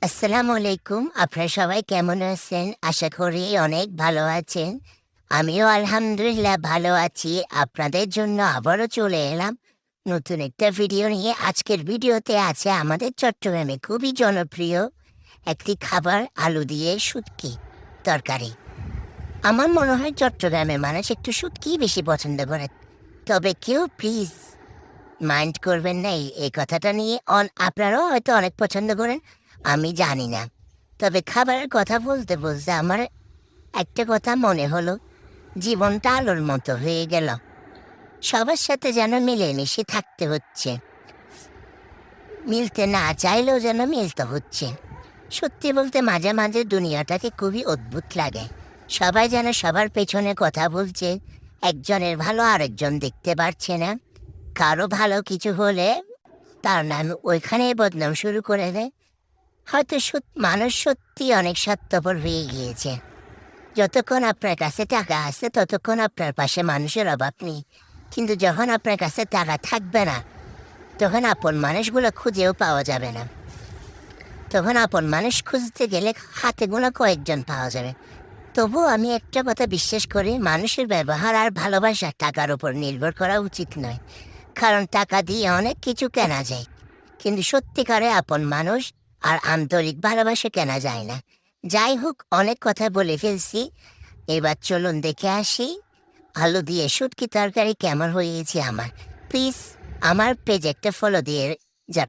আসসালামু আলাইকুম। আপনারা সবাই কেমন আছেন? আশা করি অনেক ভালো আছেন। আমিও আলহামদুলিল্লাহ ভালো আছি। আপনাদের জন্য আবারও চলে এলাম নতুন একটা ভিডিও নিয়ে। আজকের ভিডিওতে আছে আমাদের চট্টগ্রামে খুবই জনপ্রিয় একটি খাবার আলু দিয়ে শুটকি তরকারি। আমার মনে হয় চট্টগ্রামের মানুষ একটু শুটকিই বেশি পছন্দ করে। তবে কেউ প্লিজ মাইন্ড করবেন না এই কথাটা নিয়ে। আপনারাও হয়তো অনেক পছন্দ করেন, আমি জানি না। তবে খাবারের কথা বলতে বলতে আমার একটা কথা মনে হলো, জীবনটা আলোর মতো হয়ে গেল। সবার সাথে যেন মিলেমিশে থাকতে হচ্ছে, মিলতে না চাইলেও যেন মিলতে হচ্ছে। সত্যি বলতে মাঝে মাঝে দুনিয়াটাকে খুবই অদ্ভুত লাগে। সবাই যেন সবার পেছনে কথা বলছে, একজনের ভালো আরেকজন দেখতে পারছে না। কারো ভালো কিছু হলে তার নাম ওইখানেই বদনাম শুরু করে দেয়। হয়তো মানুষ সত্যি অনেক স্বার্থপর হয়ে গিয়েছে। যতক্ষণ আপনার কাছে টাকা আছে ততক্ষণ আপনার পাশে মানুষের অভাব নেই, কিন্তু যখন আপনার কাছে টাকা থাকবে না, তখন আপন মানুষগুলো খুঁজেও পাওয়া যাবে না। তখন আপন মানুষ খুঁজতে গেলে হাতে গোনা কয়েকজন পাওয়া যাবে। তবুও আমি একটা কথা বিশ্বাস করি, মানুষের ব্যবহার আর ভালোবাসা টাকার উপর নির্ভর করা উচিত নয়। কারণ টাকা দিয়ে অনেক কিছু কেনা যায়, কিন্তু সত্যিকারে আপন মানুষ আর আন্তরিক ভালোবাসা কেনা যায় না। যাই হোক, অনেক কথা বলে ফেলছি। এবার চলুন দেখে আসি আলু দিয়ে শুটকি তরকারি কেমন হয়েছে আমার। প্লিজ আমার পেজ একটা ফলো দিয়ে